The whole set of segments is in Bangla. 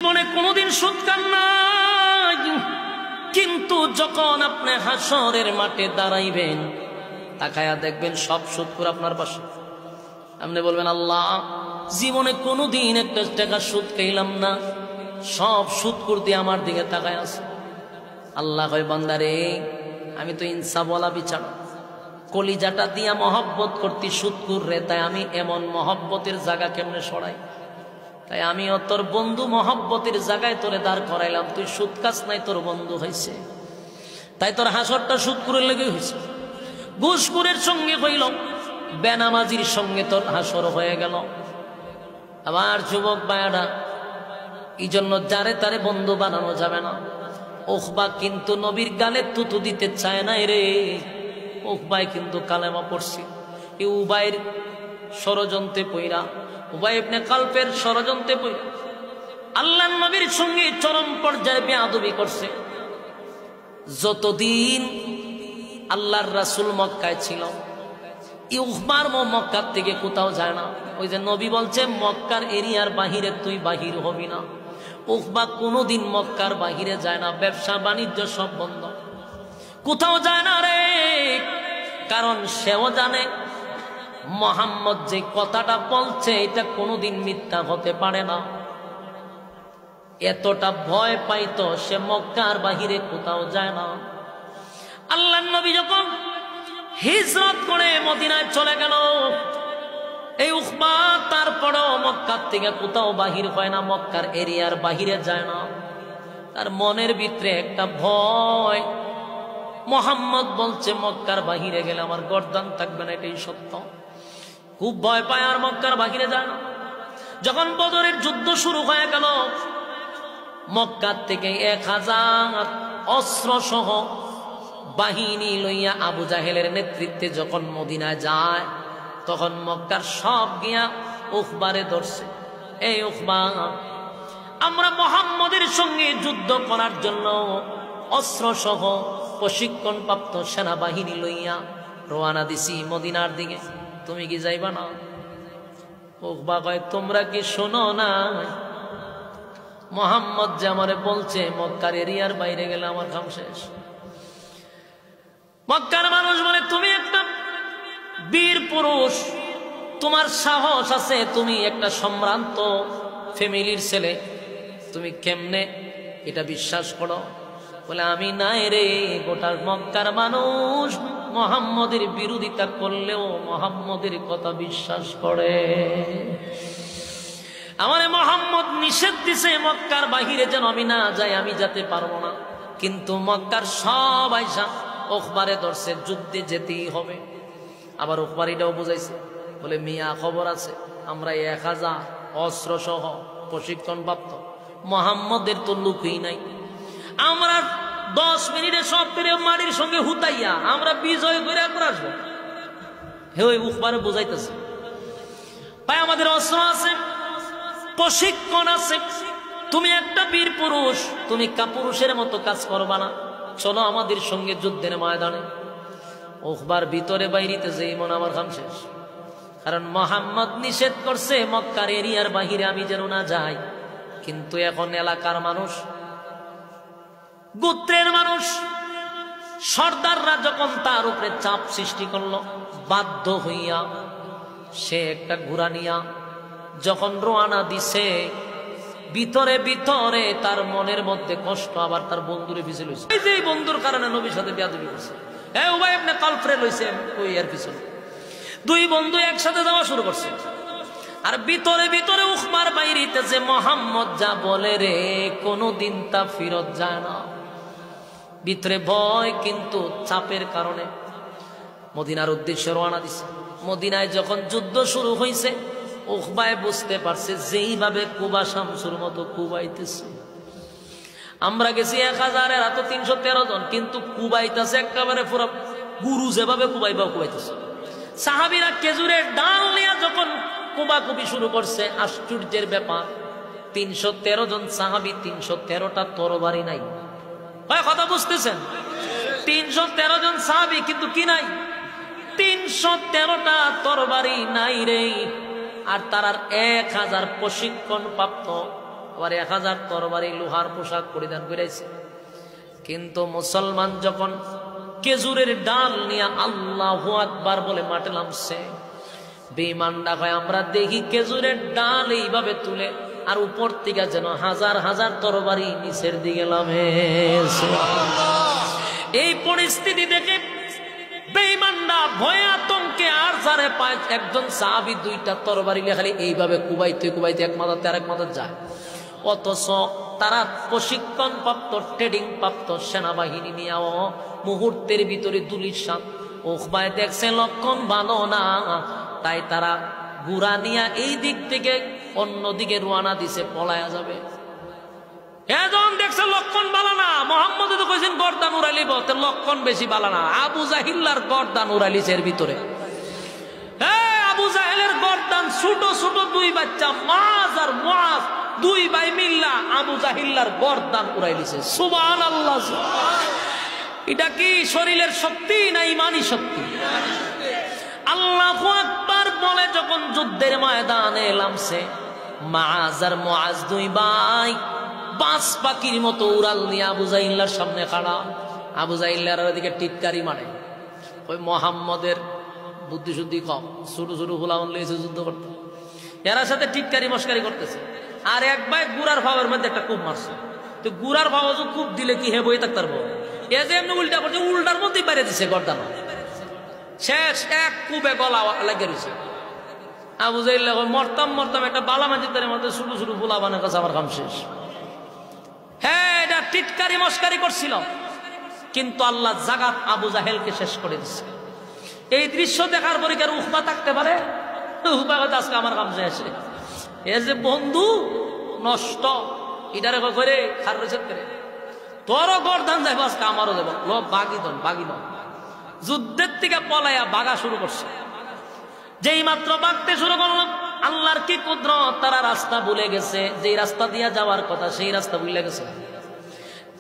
মনে কোনোদিন সুদ খান নাই, কিন্তু যখন আপনি হাসরের মাঠে দাঁড়াইবেন তাকায়া দেখবেন সব সুদখোর আপনার পাশে। আপনি বলবেন, আল্লাহ জীবনে কোনোদিন একটা টাকা সুদ খাইলাম না, সব সুদখোর দিয়ে আমার দিকে তাকায় আছে। আল্লাহ কয়, বান্দারে আমি তো ইনসাফওয়ালা বিচার, কলিজাটা দিয়া মহব্বত করতি সুদখোর রে, তাই আমি এমন মহব্বতের জায়গা কেমনে সরাই, তাই আমিও তোর বন্ধু মহব্বতের জায়গায় তোরে দাঁড় করাইলাম। তুই সুদ খাস নাই, তোর বন্ধু হয়েছে, তাই তোর হাসরটা সুদখোরের লেগে হয়েছে। ঘুষখোরের সঙ্গে হইল, বেনামাজির সঙ্গে তোর হাসর হয়ে গেল। আবার যুবক ভাইয়ারা, এই জন্য যারে তারে বন্ধু বানানো যাবে না। উকবা কিন্তু নবীর গালে তুতু দিতে চায় নাই রে। উকবাই কিন্তু কালেমা পড়ছি, এই উবাইয়ের ষড়যন্ত্রে পইরা, উবাই ইবনে কালপের ষড়যন্ত্রে পইরা আল্লাহর নবীর সঙ্গে চরম পর্যায়ে বেয়াদবি করছে। যতদিন আল্লাহর রাসূল মক্কায় ছিল, উকবার মক্কার থেকে কোথাও যায় না। ওই যে নবী বলছে মক্কার এরিয়ার বাহিরে তুই বাহির হবি না, উকবা কোনোদিন মক্কার বাহিরে যায় না। ব্যবসা বাণিজ্য সব বন্ধ, কোথাও যায় না রে। কারণ সেও জানে মুহাম্মদ যে কথাটা বলছে এটা কোনোদিন মিথ্যা হতে পারে না। এতটা ভয় পাইতো সে মক্কার বাহিরে কোথাও যায় না। আল্লাহর নবী যখন হিজরত করে মদিনায় চলে গেল, এই উকবা তারপরেও মক্কার থেকে কোথাও বাহির হয় না, মক্কার এরিয়ার বাহিরে যায় না। তার মনের ভিতরে একটা ভয়, মুহাম্মদ বলছে মক্কার বাহিরে গেলে আমার গর্দান থাকবে না, এটাই সত্য। খুব ভয় পায় আর মক্কার বাহিরে যায় না। যখন বদরের যুদ্ধ শুরু হয়ে গেল, মক্কার থেকে 1000 অস্ত্র সহ বাহিনী লইয়া আবু জাহেলের নেতৃত্বে যখন মদিনায় যায়, তখন মক্কার সব গিয়া উকবারে ধরছে। এই উকবা, আমরা মুহাম্মদের সঙ্গে যুদ্ধ করার জন্য অস্ত্র সহ প্রশিক্ষণ প্রাপ্ত সেনাবাহিনী লইয়া রওনা দিছি মদিনার দিকে, তুমি কি যাইবা না? উকবা কয়, তোমরা কি শোনো না মুহাম্মদ যে আমারে বলছে মক্কার এরিয়ার বাইরে গেলে আমার কাম শেষ। মক্কার মানুষ বলে, তুমি একটা বীর পুরুষ, তোমার সাহস আছে, তুমি একটা সম্ভ্রান্ত ফ্যামিলির ছেলে, তুমি কেমনে এটা বিশ্বাস করো? বলে, আমি নাই রে, গোটা মক্কার মানুষ মুহাম্মদের বিরোধিতা করলেও মুহাম্মদের কথা বিশ্বাস করে। আমারে মুহাম্মদ নিষেধ দিছে মক্কার বাহিরে যেন আমি না যাই, আমি যেতে পারবো না। কিন্তু মক্কার সব আইসা উকবারে ধরছে, যুদ্ধে যেতেই হবে। আবার উকবার এটাও বুঝাইছে, বলে মিয়া খবর আছে, আমরা 1000 অস্ত্র সহ প্রশিক্ষণ প্রাপ্ত, মুহাম্মদের তো লুকই নাই, আমরা 10 মিনিটে সব পেরে মাটির সঙ্গে হুতাইয়া আমরা বিজয় করে একবার আসবো। হে ওই উকবারে বুঝাইতেছে, ভাই আমাদের অস্ত্র আছে, প্রশিক্ষণ আছে, তুমি একটা বীর পুরুষ, তুমি কাপুরুষের মতো কাজ করবা না, চলো আমাদের সঙ্গে যুদ্ধের ময়দানে। উকবার ভিতরে বাইরিতে যেই মন আমার কাম শেষ, কারণ মুহাম্মদ নিষেধ করছে মক্কার এরিয়ার বাহিরে আমি যেন না যাই। কিন্তু এখন এলাকার মানুষ, গোত্রের মানুষ, সর্দাররা যখন তার উপরে চাপ সৃষ্টি করলো, বাধ্য হইয়া সে একটা ঘোড়া নিয়া যখন রওনা দিছে, ভিতরে ভিতরে তার মনের মধ্যে কষ্ট, আবার তার বন্ধুরে পিছে লইছে। এই যে এই বন্ধুর কারণে নবীর সাথে বেয়াদবি করছে, হ্যাঁ উবাই ইবনে কালফরে লইছে ওই এর পিছনে। দুই বন্ধু একসাথে যাওয়া শুরু করছে, আর ভিতরে ভিতরে উকবার বাইরিতেছে মুহাম্মদ যা বলে রে কোনোদিন তা ফিরত যায় না। ভিতরে ভয়, কিন্তু চাপের কারণে মদিনার উদ্দেশ্যে রওনা দিছে। মদিনায় যখন যুদ্ধ শুরু হয়েছে, উকবায় বুঝতে পারছে যেইভাবে কুবা শামসুর মতো কুবাইতেছে। আমরা গেছি 1000, এরা তো 313 জন, কিন্তু কুবাইতেছে একেবারে পুরো গুরু যেভাবে কুবাইতেছে। সাহাবীরা খেজুরের ডাল নিয়ে যখন কুবাকুবি শুরু করছে, আশ্চর্যের ব্যাপার, 313 জন সাহাবী, 313টা তরবারি নাই। কথা বুঝতেছেন? 313 জন সাহাবী, কিন্তু কি নাই? 313টা তরবারি নাই রে। আর তার 1000 প্রশিক্ষণ প্রাপ্ত আবার 1000 তরবারি লোহার পোশাক পরিধান করেছে। কিন্তু মুসলমান যখন খেজুরের ডাল নিয়ে আল্লাহু আকবার বলে মাঠে নামছে, বেঈমানরা কয় আমরা দেখি খেজুরের ডাল এইভাবে তুলে আর উপর থেকে যেন হাজার হাজার তরবারি নিচের দিকে নামে। এই পরিস্থিতি দেখে বেঈমানরা ভয়ে আতঙ্কে আর যারে পায়, একজন সাহাবী 2টা তরবারি নিয়ে খালি এইভাবে কুবাইতে কুবাইতে এক মাথাতে আরেক মাথা যায়। অথচ তারা প্রশিক্ষণ প্রাপ্ত, ট্রেনিং প্রাপ্ত সেনাবাহিনী নিয়েও মুহূর্তের ভিতরে দুলিশান। উকবায় দেখছে লক্ষণ ভালো না, তাই তারা গুড়া নিয়ে এই দিক থেকে অন্যদিকে রওনা দিছে, পলায়া যাবে। এখন দেখছে লক্ষণ ভালো না, মোহাম্মদ তো কইছেন গর্দান উড়াইলিব, লক্ষণ বেশি ভালো না। আবু জাহিল্লার গর্দান উড়াইলিছে এর ভিতরে। আবু জাহেলের গর্দান ছোট ছোট 2 বাচ্চা মাজ আর মুআজ 2 ভাই মিল্লা আবু জাহিল্লার গর্দান উড়াইলিছে। সুবহানাল্লাহ। এটা কি শরীরের শক্তি না ইমানি শক্তি? আল্লাহু আকবার বলে যখন যুদ্ধের ময়দানে নামছে, মাজ আর মুআজ 2 ভাই বাস পাখির মতো উড়াল নিয়ে আবু জাহিল্লার সামনে খাড়া। আবু জাহিল্লার দিকে টিটকারি মারে। ওই মোহাম্মদের বুদ্ধি শুদ্ধি কম, ছোট ছোট গোলাম লিয়েছে যুদ্ধ করতে, এরা সাথে টিটকারি মস্কারি করতেছে। আর এক ভাই গুড়ার ভাবের মধ্যে একটা কূপ মারছে। তো গুড়ার ভাব কূপ দিলে কি হে বই থাকতে পারবো, এ যে এমনি উল্টা করছে, উল্টার মধ্যেই বাইরে দিছে গর্দান। শেষ এক কূপে গলা লাগিয়ে রয়েছে। আবু জাহিল্লা মরতাম মরতাম, একটা বালা মাজিদের মধ্যে ছোট ছোট গোলা বানের কাছে আমার কাম শেষ। হ্যাঁ, এটা টিটকারি মস্কারি করছিল, কিন্তু আল্লাহ জাগাত আবু জাহেলকে শেষ করে দিচ্ছে। এই দৃশ্য দেখার পরে কি আর উকবা থাকতে পারে? উকবা কথা আজকে আমার কাম শেষ। এ যে বন্ধু নষ্ট, এটারে করে খার রয়েছে করে তোরও গর্দান যাইব, আজকে আমারও যাবো। লো বাগি দন বাগি দন। যুদ্ধের থেকে পলাইয়া বাগা শুরু করছে। যেই মাত্র বাগতে শুরু করলাম, আল্লাহর কি কুদরত, তারা রাস্তা ভুলে গেছে। যেই রাস্তা দিয়া যাওয়ার কথা সেই রাস্তা ভুলে গেছে।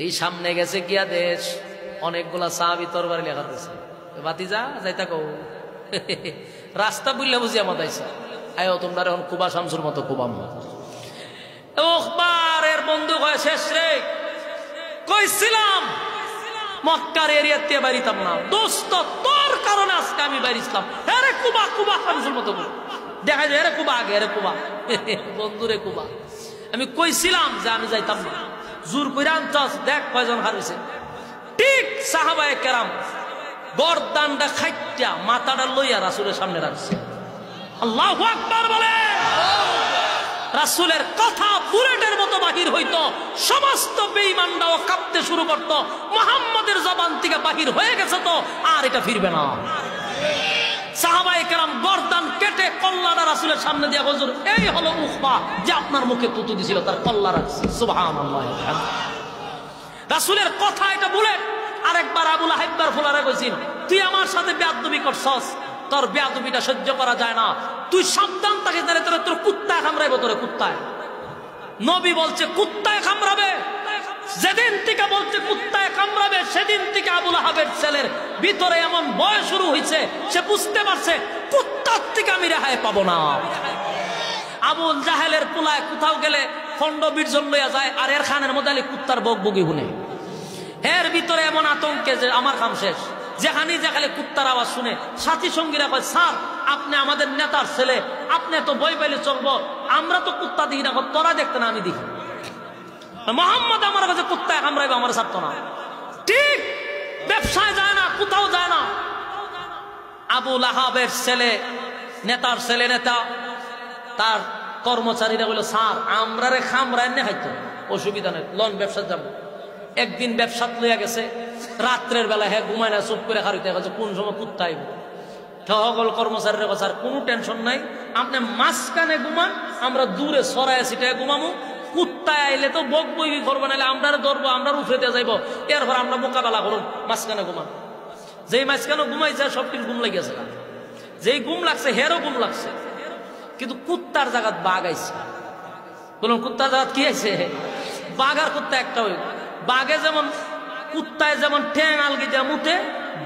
এই সামনে গেছে গিয়া দেশ, অনেকগুলা সাহাবী তরবারি লেখা রয়েছে। বাতিজা যাইতা কও, রাস্তা বুঝলে বুঝিয়া মাতাইছে। আয়ো তোমরা এখন কুবা শামসুর মতো কুবাম। ওখবারের বন্ধু কয় শেষ রে, কইছিলাম মক্কার এরিয়াতে বাড়িতাম না দোস্ত, তোর কারণে আজকে আমি বাড়িছিলাম। আরে কুবা কুবা শামসুর মতো দেখা যায়, এরে কুবা আগে, এরে কুবা বন্ধু রে কুবা। আমি কইছিলাম যে আমি যাইতাম না, জোর কইরা আনছস, দেখ কয়জন হারিয়েছে। ঠিক সাহাবায়ে কেরাম গর্দানটা খাইটা মাথাটা লইয়া রাসূলের সামনে রাখছে। আল্লাহু আকবার বলে। রাসূলের কথা বুলেটের মতো বাহির হইতো, সমস্ত বেঈমানরাও কাঁপতে শুরু করতো। মুহাম্মদের জবান থেকে বাহির হয়ে গেছে তো আর এটা ফিরবে না। সাহাবায়ে কেরাম গর্দান কেটে কল্লাটা রাসূলের সামনে দিয়া, হুজুর এই হলো উকবা যে আপনার মুখে তুতু দিছিল, তার কল্লা রাখছে। সুবহানাল্লাহ। রাসূলের কথা এটা বুলেট। আরেকবার আবু লাহাইবার ফুলারে কইছিল, তুই আমার সাথে বেয়াদবি করছস, তোর বেয়াদবিটা সহ্য করা যায় না, তুই সাবধান থাকিস, তোর কুত্তায় কামড়াইবো, তোরে কুত্তায়। নবী বলছে কুত্তায় কামড়াবে। যেদিন থেকে বলছে কুত্তায় কামড়াবে, সেদিন থেকে আবু লাহাবের ছেলের ভিতরে এমন ভয় শুরু হয়েছে, সে বুঝতে পারছে কুত্তার থেকে আমি রেহাই পাবো না। আবু জাহেলের পুলায় কোথাও গেলে খন্ড বীর্জন লইয়া যায়, আর এর খানের মধ্যে কুত্তার বক বকি শুনে। এর ভিতরে এমন আতঙ্কে যে আমার কাম শেষ। যেখানে যেখানে কুত্তার আওয়াজ শুনে সাথী সঙ্গীরা কয়, স্যার আপনি আমাদের নেতার ছেলে, আপনি তো বই পাইলে চলবো, আমরা তো কুত্তা দেখি না, তোরা দেখতে না আমি দেখি। মোহাম্মদ আমার কাছে কুত্তায় কামড়াইবে, আমার ছাড়তো না। ঠিক ব্যবসায় যায় না, কোথাও যায় না। আবু লাহাবের ছেলে, নেতার ছেলে নেতা, তার কর্মচারীরা বলল, স্যার আমরা রে খামড়ায় নে খাইতো, অসুবিধা নেই, লন ব্যবসা যাবো। একদিন ব্যবসা লইয়া গেছে, রাত্রের বেলা হ্যাঁ ঘুমায় না, চুপ করে খারিতে গেছে, কোন সময় কুত্তা আইব। সকল কর্মচারীরা কথা, কোনো টেনশন নাই, আপনি মাঝখানে ঘুমান, আমরা দূরে সরাই ছিটায় ঘুমামো, কুত্তায় আইলে তো বক বই করবো, নাহলে আমরা ধরবো, আমরা উঠে দিয়ে যাইবো, এরপর আমরা মোকাবেলা করুন, মাঝখানে ঘুমান। যেই মাঝখানে ঘুমাইছে সবটির ঘুম লাগিয়েছে, যেই ঘুম লাগছে হেরও ঘুম লাগছে, কিন্তু কুত্তার জায়গাত বাঘ আইছে। বলুন কুত্তার জায়গাত কি আছে? বাঘ আর কুত্তা একটা হইল। বাঘে যেমন কুত্তায় যেমন ঠ্যাং আলগি দিয়ে মুতে,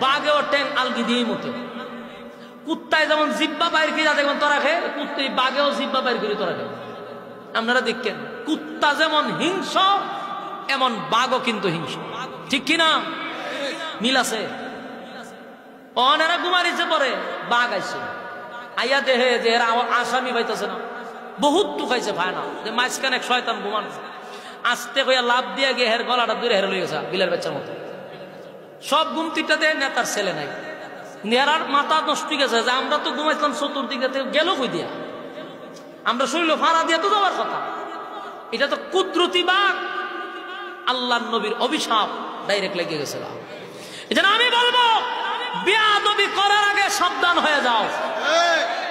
বাঘেও ঠ্যাং আলগি দিয়ে মুতে। কুত্তায় যেমন জিব্বা বাইর কিনা দেখবেন তোরা খেয়ে, বাঘেও জিব্বা বাইর করে তোরা খেয়ে। আপনারা দেখেন কুত্তা যেমন হিংস্র এমন বাঘও কিন্তু হিংস্র, ঠিক কিনা? মিল আছে। অনেরা ঘুমারিছে পরে বাঘ আইছে, আইয়া দেহে যে এরা আসামি পাইতেছে না, বহুত টুকাইছে ভাই না, যে মাঝখানে এক শয়তান ঘুমান আস্তে কইয়া লাভ দিয়ে গিয়ে হের গলাটা দূরে হেরে লই গেছে বিলের বাচ্চার মতো। সব ঘুমতিটা দেয় নেতার ছেলে নাই, নেরার মাথা নষ্ট গেছে যে আমরা তো ঘুমাইছিলাম চতুর্দিকে গেল কই দিয়া, আমরা শৈল ফাড়া দিয়ে তো যাওয়ার কথা। এটা তো কুদরতি বাঘ, আল্লাহ নবীর অভিশাপ ডাইরেক্ট লেগে গেছে। এটা আমি বলবো বেয়াদবি করার আগে সাবধান হয়ে যাও,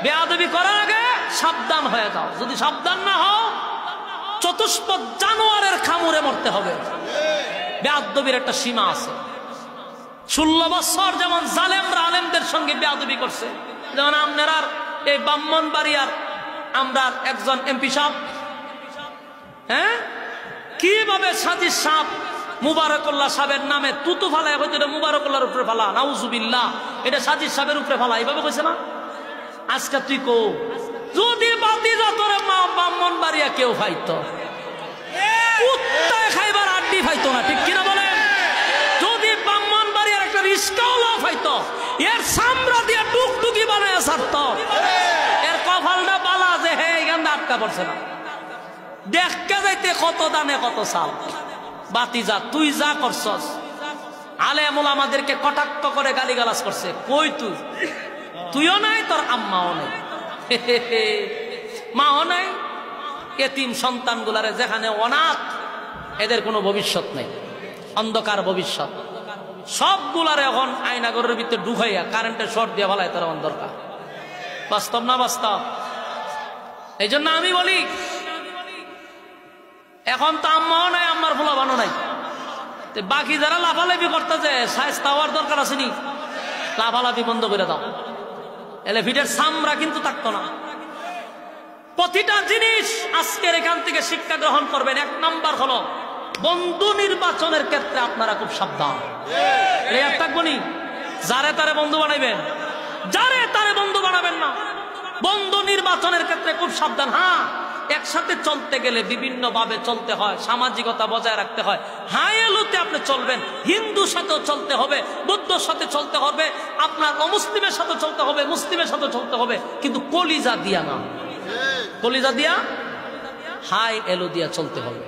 বেয়াদবি করার আগে সাবধান হয়ে যাও। যদি সাবধান না হও চতুষ্পদ জানোয়ারের খামুরে মরতে হবে। বেয়াদবির একটা সীমা আছে। 16 বছর যেমন জালেমরা আলেমদের সঙ্গে বেয়াদবি করছে, যেমন আপনারা এই ব্রাহ্মণবাড়িয়ার আমরা একজন এমপি সাহেব, হ্যাঁ, কিভাবে সাজিদ সাহেব মুবারকুল্লাহ সাহেবের নামে তুতু ফালায় হয়তো এটা মুবারকুল্লাহর উপরে ফালা, নাউজুবিল্লাহ, এটা সাজিদ সাহেবের উপরে ফালা, এইভাবে কইছে না? আজকে তুই কো যদি বাতিজা তোরে মা ব্রাহ্মণবাড়িয়া কেউ খাইতো, কুত্তায় খাইবার আড্ডি খাইতো না, ঠিক কিনা বলেন? যদি ব্রাহ্মণবাড়িয়ার একটা রিস্কাওয়ালা খাইতো, এর সামরা দিয়ে টুকটুকি বানায় ছাড়তো। এর কপালটা বালা যে হে এখান আটকা পড়ছে না, দেখতে যাইতে কত দানে কত সাল। বাতিজা তুই যা করছস, আলেম ওলামাদেরকে কটাক্ষ করে গালিগালাজ করছে, কই তুই? তুইও নাই, তোর আম্মাও নাই, মাও নাই। এতিম সন্তানগুলারে যেখানে অনাথ, এদের কোনো ভবিষ্যৎ নেই, অন্ধকার ভবিষ্যৎ। সবগুলারে এখন আয়নাগরের ভিতরে ঢুকাইয়া কারেন্টের শর্ট দিয়ে ভালাই তার দরকার। বাস্তব না বাস্তব? এই জন্য আমি বলি এখন তো আম্মাও নাই, আম্মার ফুলা বানো নাই, বাকি যারা লাফালাফি করতেছে শায়েস্তা হওয়ার দরকার আছে নি? লাফালাফি বন্ধ করে দাও, এলে ভিটের সামরা কিন্তু থাকতো না। প্রতিটা জিনিস আজকের এখান থেকে শিক্ষা গ্রহণ করবেন। 1 নাম্বার হলো বন্ধু নির্বাচনের ক্ষেত্রে আপনারা খুব সাবধান থাকবো নি। যারে তারে বন্ধু বানাইবেন, যারে তারে বন্ধু বানাবেন না। বন্ধু নির্বাচনের ক্ষেত্রে খুব সাবধান। হ্যাঁ, একসাথে চলতে গেলে বিভিন্ন ভাবে চলতে হয়, সামাজিকতা বজায় রাখতে হয়। হায়ালুতে আপনি চলবেন, হিন্দুর সাথেও চলতে হবে, বৌদ্ধর সাথে চলতে হবে, আপনার অমুসলিমের সাথে চলতে হবে, মুসলিমের সাথে চলতে হবে, কিন্তু কলিজা দিয়া না, কলিজা দিয়া হাই এলো দিয়া চলতে হবে।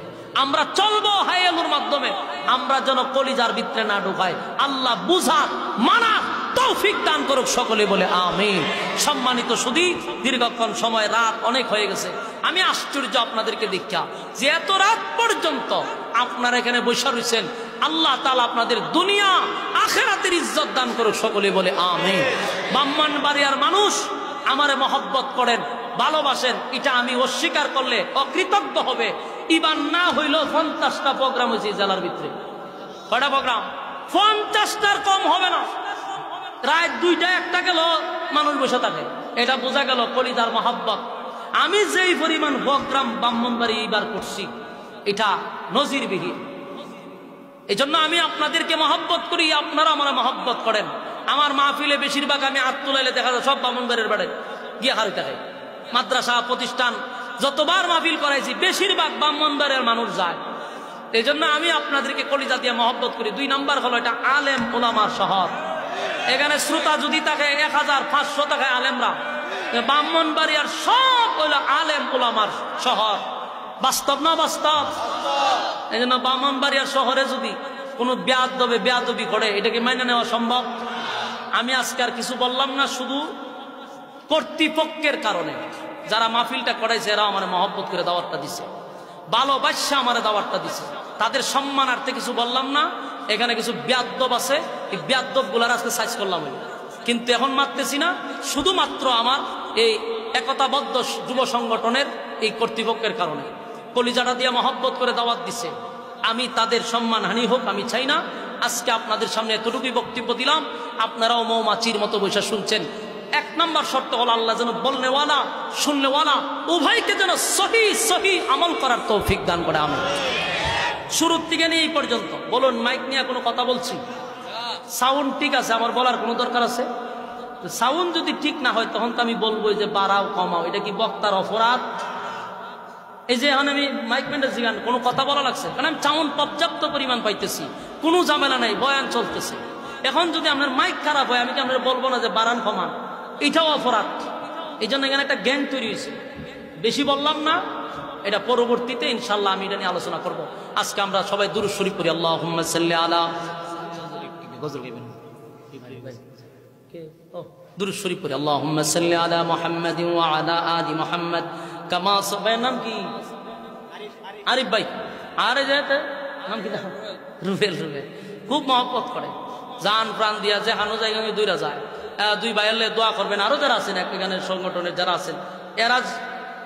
আমরা চলবো হাই এলোর মাধ্যমে, আমরা যেন কলিজার ভিতরে না ঢুকাই। আল্লাহ বুঝার মানার তৌফিক দান করুক সকলে বলে আমিন। সম্মানিত সুধী, দীর্ঘক্ষণ সময়, রাত অনেক হয়ে গেছে। আমি আশ্চর্য আপনাদেরকে দেখা যে এত রাত পর্যন্ত আপনারা এখানে বসে রয়েছেন। আল্লাহ তাআলা আপনাদের দুনিয়া আখিরাতের ইজ্জত দান করুক সকলে বলে আমিন। ব্রাহ্মণবাড়িয়ার মানুষ আমারে মহব্বত করেন, ভালোবাসেন, এটা আমি অস্বীকার করলে অকৃতজ্ঞ হবে। ইবান না হইল 50টা প্রোগ্রাম হয়েছে জেলার ভিতরে। কয়টা প্রোগ্রাম? 50টার কম হবে না। রাত 2টা 1টা গেল মানুষ বসে থাকে, এটা বোঝা গেল কলিজার মহব্বত। আমি যেই পরিমাণ প্রোগ্রাম ব্রাহ্মণবাড়ি এইবার করছি, এটা নজিরবিহীন। এই জন্য আমি আপনাদেরকে মহব্বত করি, আপনারা আমার মহব্বত করেন। আমার মাহফিলে বেশিরভাগ আমি হাত তুলাইলে দেখা যায় সব ব্রাহ্মণবাড়ির বাড়ি গিয়ে হারি থাকে। মাদ্রাসা প্রতিষ্ঠান যতবার মাহফিল করাইছি বেশিরভাগ ব্রাহ্মণবাড়ির মানুষ যায়। এই জন্য আমি আপনাদেরকে কলিজা দিয়ে মহব্বত করি। 2 নাম্বার হলো এটা আলেম ওলামার শহর। এখানে শ্রোতা যদি থাকে 1500 টাকায় আলেমরা। ব্রাহ্মণবাড়িয়ার সব হলো আলেম ওলামার শহর। বাস্তব না বাস্তব? এই জন্য ব্রাহ্মণবাড়িয়ার শহরে যদি কোনো বেয়াদবি করে, এটাকে মেনে নেওয়া সম্ভব? আমি আজকে আর কিছু বললাম না, শুধু কর্তৃপক্ষের কারণে যারা মাহফিলটা করাইছে এরা আমার মহব্বত করে দাওয়াতটা দিছে, ভালোবাসা আমার দাওয়াতটা দিছে, তাদের সম্মানার্থে কিছু বললাম না। এখানে কিছু বেয়াদব আছে, এই বেয়াদব গুলার আজকে সাইজ করলাম, কিন্তু এখন মারতেছি না। শুধুমাত্র আমার এই একতাবদ্ধ যুব সংগঠনের এই কর্তৃপক্ষের কারণে কলিজাটা দিয়ে মহব্বত করে দাওয়াত দিছে। আমি তাদের সম্মানহানি হোক আমি চাই না। আজকে আপনাদের সামনে এতটুকুই বক্তব্য দিলাম, আপনারাও মৌমাছির মতো বসে শুনছেন। 1 নাম্বার শর্ত হল আল্লাহ যেন বলনেওয়ালা শুননেওয়ালা উভয়কে যেন সহি আমল করার তৌফিক দান করে। আমি শুরুর থেকে নিয়ে এই পর্যন্ত বলুন, মাইক নিয়ে কোনো কথা বলছি, সাউন্ড ঠিক আছে, আমার বলার কোনো দরকার আছে? সাউন্ড যদি ঠিক না হয় তখন তো আমি বলবো যে বাড়াও কমাও, এটা কি বক্তার অপরাধ? এই যে এখন আমি মাইক ব্যান্ডের জিগান কোনো কথা বলা লাগছে, কারণ আমি চাউন পর্যাপ্ত পরিমাণ পাইতেছি, কোনো ঝামেলা নাই, বয়ান চলতেছে। এখন যদি আপনার মাইক খারাপ হয়, আমি কি আপনার বলবো না যে বাড়ান কমান? এটাও অপরাধ। এই জন্য এখানে একটা গ্যাং তৈরি হয়েছে। বেশি বললাম না, এটা পরবর্তীতে ইনশাল্লাহ আমি এটা নিয়ে আলোচনা করব। আজকে আমরা সবাই দুরূদ শরীফ পড়ি, আল্লাহুম্মা সাল্লি আলা, দুরূদ শরীফ পড়ি, আল্লাহুম্মা সাল্লি আলা মুহাম্মাদিন ওয়া আলা আলি মুহাম্মাদ কামা সাল্লাল্লাহু। নাম কি? আরিফ ভাই। আরে যেতে নাম কি? রুবেল। রুবেল খুব মহব্বত করে, জান প্রাণ দিয়া যে হানো জায়গা দুইরা যায়। দুই ভাইয়ালে দোয়া করবেন। আরো যারা আছেন এখানের সংগঠনের যারা আছেন, এরা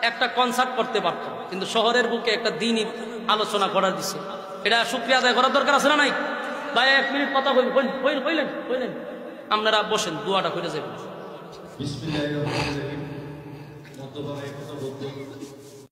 একটা কনসার্ট করতে পারত, কিন্তু শহরের বুকে একটা দিনই আলোচনা করার দিছে। এটা শুকরিয়া আদায় করার দরকার আছে না নাই? ভাই 1 মিনিট কথা কইলেন, আপনারা বসেন, দোয়াটা করে যাবেন।